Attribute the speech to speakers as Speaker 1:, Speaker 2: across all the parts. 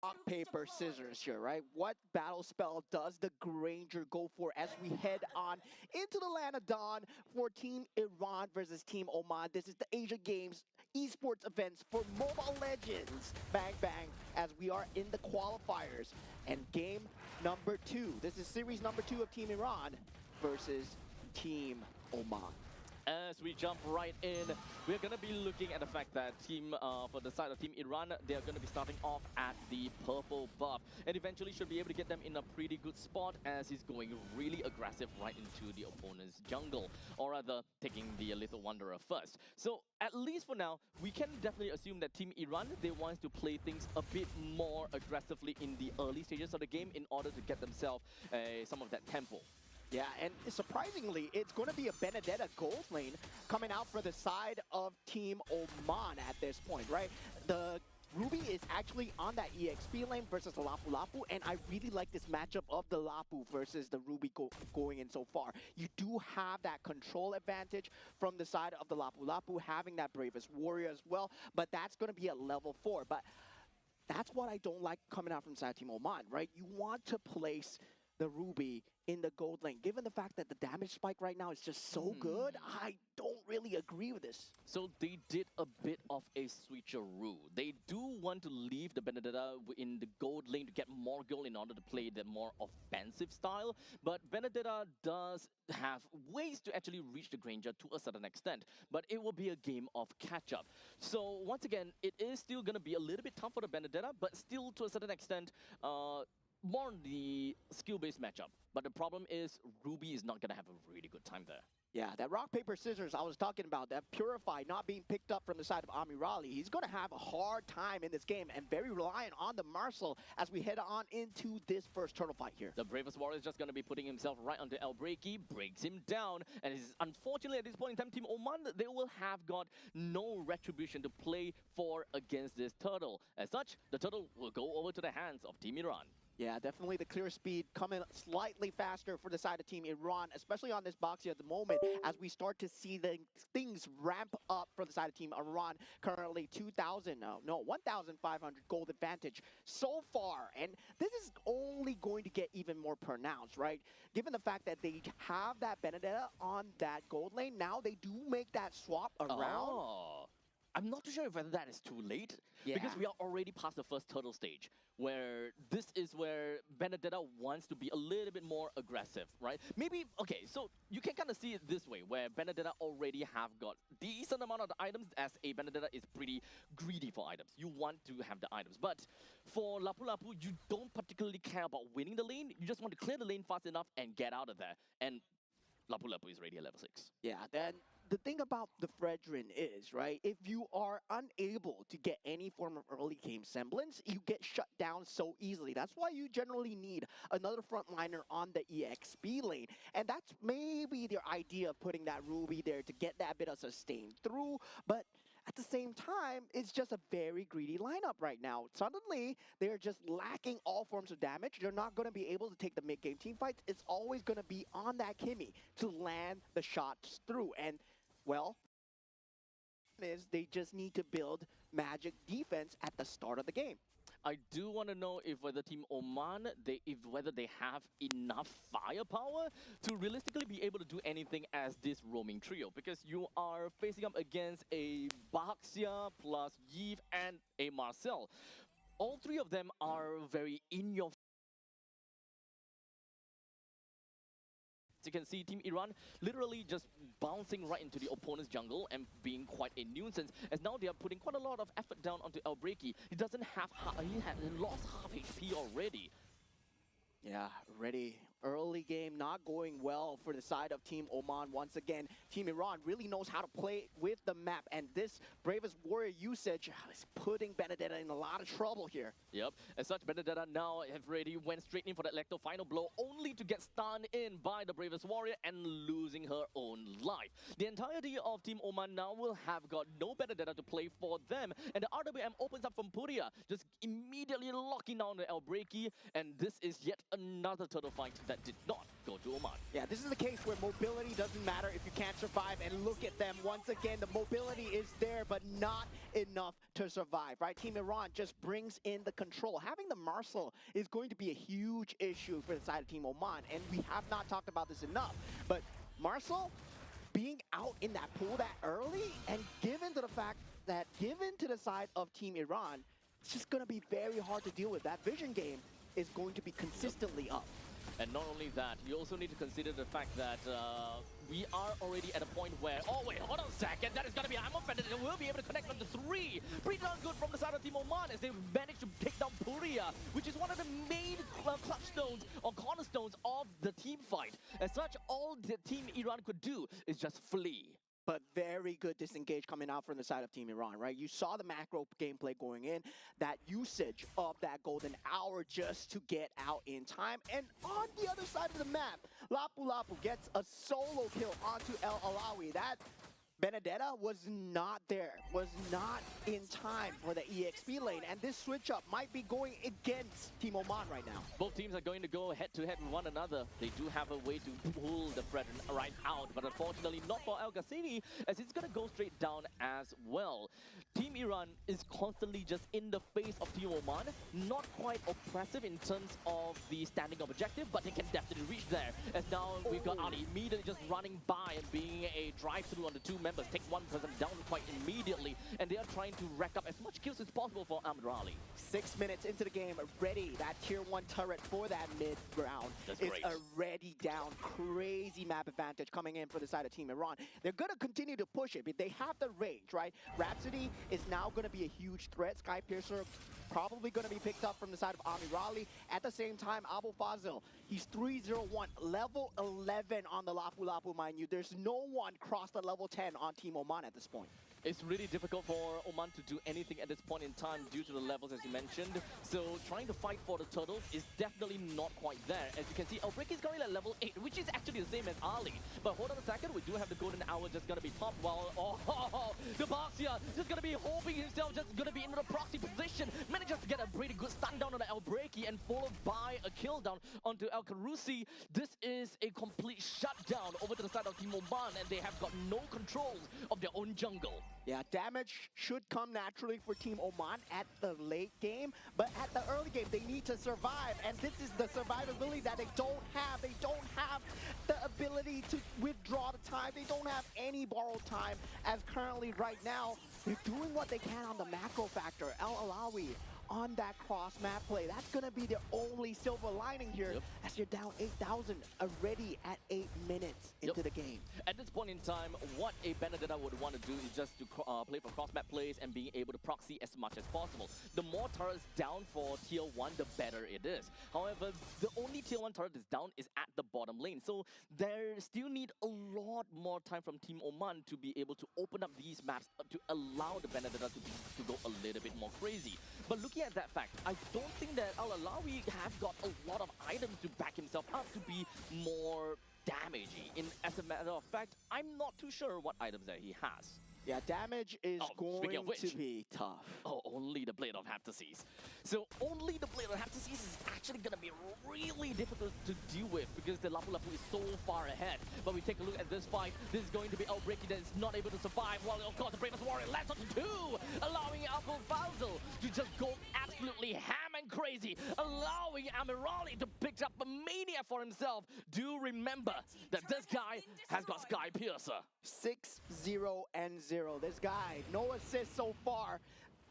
Speaker 1: rock, paper, scissors here, right? What battle spell does the Granger go for as we head on into the land of Dawn for Team Iran versus Team Oman? This is the Asia Games esports events for Mobile Legends. Bang, bang, as we are in the qualifiers. And game number 2. This is series number 2 of Team Iran versus Team Oman.
Speaker 2: As we jump right in, we're going to be looking at the fact that for the side of Team Iran, they're going to be starting off at the purple buff and eventually should be able to get them in a pretty good spot as he's going really aggressive right into the opponent's jungle, or rather taking the Little Wanderer first. So at least for now, we can definitely assume that Team Iran, they want to play things a bit more aggressively in the early stages of the game in order to get themselves some of that tempo.
Speaker 1: Yeah, and surprisingly, it's going to be a Benedetta gold lane coming out for the side of Team Oman at this point, right? The Ruby is actually on that EXP lane versus the Lapu Lapu, and I really like this matchup of the Lapu versus the Ruby going in so far. You do have that control advantage from the side of the Lapu Lapu, having that Bravest Warrior as well, but that's going to be at level 4. But that's what I don't like coming out from the side of Team Oman, right? You want to place the Ruby in the gold lane. Given the fact that the damage spike right now is just so good, I don't really agree with this.
Speaker 2: So they did a bit of a switcheroo. They do want to leave the Benedetta in the gold lane to get more gold in order to play the more offensive style, but Benedetta does have ways to actually reach the Granger to a certain extent, but it will be a game of catch-up. So once again, it is still going to be a little bit tough for the Benedetta, but still to a certain extent, more on the skill-based matchup. But the problem is Ruby is not going to have a really good time there.
Speaker 1: Yeah, that rock, paper, scissors I was talking about, that Purify not being picked up from the side of Amirali, he's going to have a hard time in this game and very reliant on the Marcel as we head on into this first turtle fight here.
Speaker 2: The Bravest Warrior is just going to be putting himself right onto El Breaky, breaks him down, and unfortunately at this point in time, Team Oman, they will have got no retribution to play for against this turtle. As such, the turtle will go over to the hands of Team Iran.
Speaker 1: Yeah, definitely the clear speed coming slightly faster for the side of Team Iran, especially on this box here at the moment, as we start to see the things ramp up for the side of Team Iran. Currently 1,500 gold advantage so far, and this is only going to get even more pronounced, right? Given the fact that they have that Benedetta on that gold lane, now they do make that swap around.
Speaker 2: Oh. I'm not too sure whether that is too late, because we are already past the first turtle stage, where this is where Benedetta wants to be a little bit more aggressive, right? Maybe, okay, so you can kind of see it this way, where Benedetta already have got decent amount of the items, as a Benedetta is pretty greedy for items. You want to have the items, but for Lapu Lapu, you don't particularly care about winning the lane, you just want to clear the lane fast enough and get out of there, and Lapu Lapu is already at level 6.
Speaker 1: Yeah, then the thing about the Fredrin is, right, if you are unable to get any form of early game semblance, you get shut down so easily. That's why you generally need another frontliner on the EXP lane. And that's maybe their idea of putting that Ruby there to get that bit of sustain through. But at the same time, it's just a very greedy lineup right now. Suddenly, they're just lacking all forms of damage. They're not going to be able to take the mid-game team fights. It's always going to be on that Kimmy to land the shots through. And well, they just need to build magic defense at the start of the game.
Speaker 2: I do want to know if whether Team Oman, whether they have enough firepower to realistically be able to do anything as this roaming trio, because you are facing up against a Baxia plus Yves and a Marcel. All three of them are very in your. You can see Team Iran literally just bouncing right into the opponent's jungle and being quite a nuisance, as now they are putting quite a lot of effort down onto El Breaky. He doesn't have, he had lost half HP already.
Speaker 1: Yeah, ready. Early game not going well for the side of Team Oman. Once again, Team Iran really knows how to play with the map, and this Bravest Warrior usage is putting Benedetta in a lot of trouble here.
Speaker 2: Yep, as such, Benedetta now have already went straight in for that Lecto final blow, only to get stunned in by the Bravest Warrior and losing her own life. The entirety of Team Oman now will have got no Benedetta to play for them, and the RWM opens up from Puria, just immediately locking down the El Breaky, and this is yet another turtle fight that that did not go to Oman.
Speaker 1: Yeah, this is a case where mobility doesn't matter if you can't survive, and look at them. Once again, the mobility is there, but not enough to survive, right? Team Iran just brings in the control. Having the Marcel is going to be a huge issue for the side of Team Oman, and we have not talked about this enough, but Marcel being out in that pool that early, and given to the side of Team Iran, it's just going to be very hard to deal with. That vision game is going to be consistently up.
Speaker 2: And not only that, you also need to consider the fact that we are already at a point where, oh wait, hold on a second, that is going to be Ammo Bandit, and we'll be able to connect on the 3. Pretty darn good from the side of Team Oman as they managed to take down Puria, which is one of the main clutch stones or cornerstones of the team fight. As such, all the Team Iran could do is just flee.
Speaker 1: But very good disengage coming out from the side of Team Iran, right? You saw the macro gameplay going in, that usage of that golden hour just to get out in time. And on the other side of the map, Lapu Lapu gets a solo kill onto El Alawi. That Benedetta was not there, was not in time for the EXP lane, and this switch up might be going against Team Oman right now.
Speaker 2: Both teams are going to go head-to-head with one another. They do have a way to pull the Brethren right out, but unfortunately not for El Ghassini, as it's going to go straight down as well. Team Iran is constantly just in the face of Team Oman, not quite oppressive in terms of the standing objective, but they can definitely reach there. As now we've got Ali immediately just running by and being a drive-through on the two members, take one person down quite immediately, and they are trying to rack up as much kills as possible for Amir Ali.
Speaker 1: 6 minutes into the game, ready. That tier 1 turret for that mid round is already down. Crazy map advantage coming in for the side of Team Iran. They're going to continue to push it, but they have the range, right? Rhapsody is now going to be a huge threat. Sky Piercer probably going to be picked up from the side of Amir Ali. At the same time, Abu Fazil, he's 301, level 11 on the Lapu Lapu, mind you. There's no one crossed the level 10 on Team Oman at this point.
Speaker 2: It's really difficult for Oman to do anything at this point in time due to the levels, as you mentioned. So trying to fight for the turtles is definitely not quite there. As you can see, Elbrick is currently at level 8, which is actually the same as Ali. But hold on a second, we do have the golden hour just going to be popped while the Baxia just going to be hoping himself, just going to be in the proxy position. Manages to get a pretty good stun down on the Elbreki and followed by a kill down onto El Karusi. This is a complete shutdown over to the side of Team Oman, and they have got no controls of their own jungle.
Speaker 1: Yeah, damage should come naturally for Team Oman at the late game, but at the early game, they need to survive, and this is the survivability that they don't have. They don't have the ability to withdraw the time. They don't have any borrowed time, as currently right now, they're doing what they can on the macro factor. El Alawi on that cross map play. That's going to be the only silver lining here, as you're down 8,000 already at 8 minutes into the game.
Speaker 2: At this point in time, what a Benedetta would want to do is just to play for cross map plays and being able to proxy as much as possible. The more turrets down for tier 1, the better it is. However, the only tier 1 turret that's down is at the bottom lane, so there still need a lot more time from Team Oman to be able to open up these maps to allow the Benedetta to go a little bit more crazy. But looking at that fact, I don't think that Al Alawi have got a lot of items to back himself up to be more damaging. As a matter of fact, I'm not too sure what items that he has.
Speaker 1: Yeah, damage is going to be tough.
Speaker 2: Oh, only the Blade of Heptases. So only the Blade of Heptases is actually going to be really difficult to deal with because the Lapu Lapu is so far ahead. But we take a look at this fight. This is going to be Elbreki that is not able to survive. While, of course, the Bravest Warrior lands on 2, allowing Alco Fazil to just go absolutely ham and crazy, allowing Amirali to pick up a Mania for himself. Do remember that this guy has got Sky Piercer.
Speaker 1: 6-0-0. This guy, no assist so far,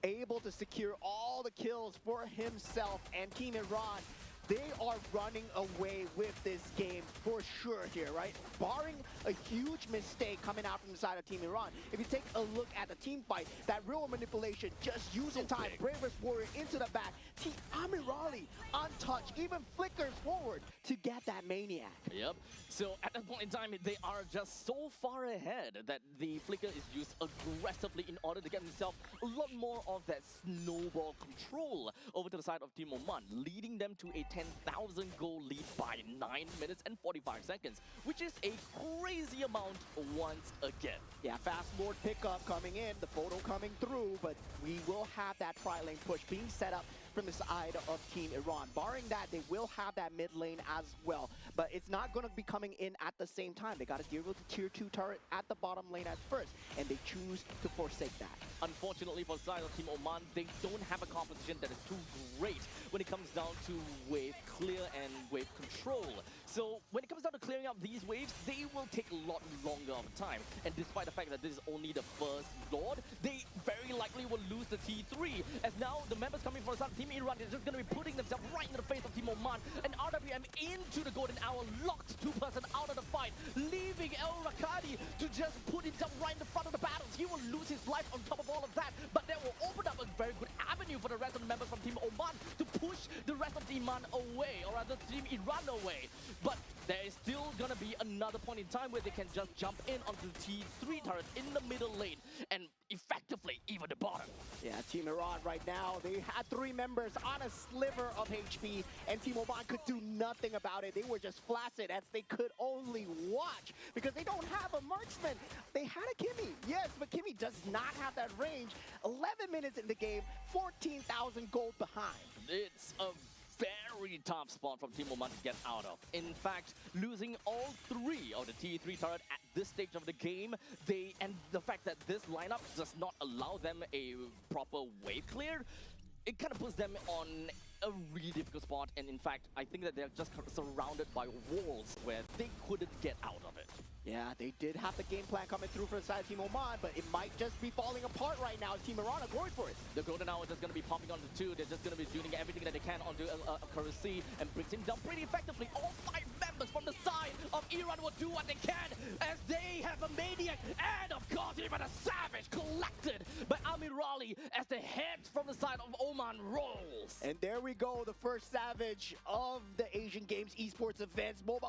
Speaker 1: able to secure all the kills for himself and Team Iran. They are running away with this game for sure here, right? Barring a huge mistake coming out from the side of Team Iran. If you take a look at the team fight, that real manipulation, just using time, Bravest Warrior into the back. Team Amirali untouched, even flickers forward to get that Maniac.
Speaker 2: Yep. So at that point in time, they are just so far ahead that the flicker is used aggressively in order to get himself a lot more of that snowball control over to the side of Team Oman, leading them to a 10,000 goal lead by 9 minutes and 45 seconds, which is a crazy amount once again.
Speaker 1: Yeah, fast Lord pickup coming in, the photo coming through, but we will have that tri-lane push being set up from the side of Team Iran. Barring that, they will have that mid lane as well. But it's not going to be coming in at the same time. They got to deal with the tier 2 turret at the bottom lane at first, and they choose to forsake that.
Speaker 2: Unfortunately for the side of Team Oman, they don't have a composition that is too great when it comes down to wave clear and wave control. So when it comes down to clearing up these waves, they will take a lot longer of time. And despite the fact that this is only the first Lord, they very likely will lose the T3. As now the members coming for the side of Team Iran is just going to be putting themselves right in the face of Team Oman. And RWM into the golden hour, locked 2-person out of the fight, leaving El Rakadi to just put himself right in the front of the battles. He will lose his life on top of all of that, but that will open up a very good avenue for the rest of the members from Team Oman to push the rest of Team Iran away, or rather Team Iran away. But there is still going to be another point in time where they can just jump in onto the T3 turret in the middle lane and effectively even the bottom.
Speaker 1: Yeah, Team Iran right now, they had 3 members on a sliver of HP, and Team Oman could do nothing about it. They were just flaccid as they could only watch because they don't have a marksman. They had a Kimmy, yes, but Kimmy does not have that range. 11 minutes in the game, 14,000 gold behind.
Speaker 2: It's a very tough spot from Team Oman to get out of. In fact, losing all 3 of the T3 turret at this stage of the game, and the fact that this lineup does not allow them a proper wave clear, it kind of puts them on a really difficult spot. And in fact, I think that they're just surrounded by walls where they couldn't get out of it.
Speaker 1: Yeah, they did have the game plan coming through for the side of Team Oman, but it might just be falling apart right now. Team Iran are going for it.
Speaker 2: The golden hour is just going to be popping onto 2. They're just going to be doing everything that they can onto Currency and brings him down pretty effectively. All 5 members from the side of Iran will do what they can as they have a maniac and, of course, even a savage collected by Amirali as the head from the side of Oman rolls.
Speaker 1: And there we go, the first savage of the Asian Games esports events. Mobile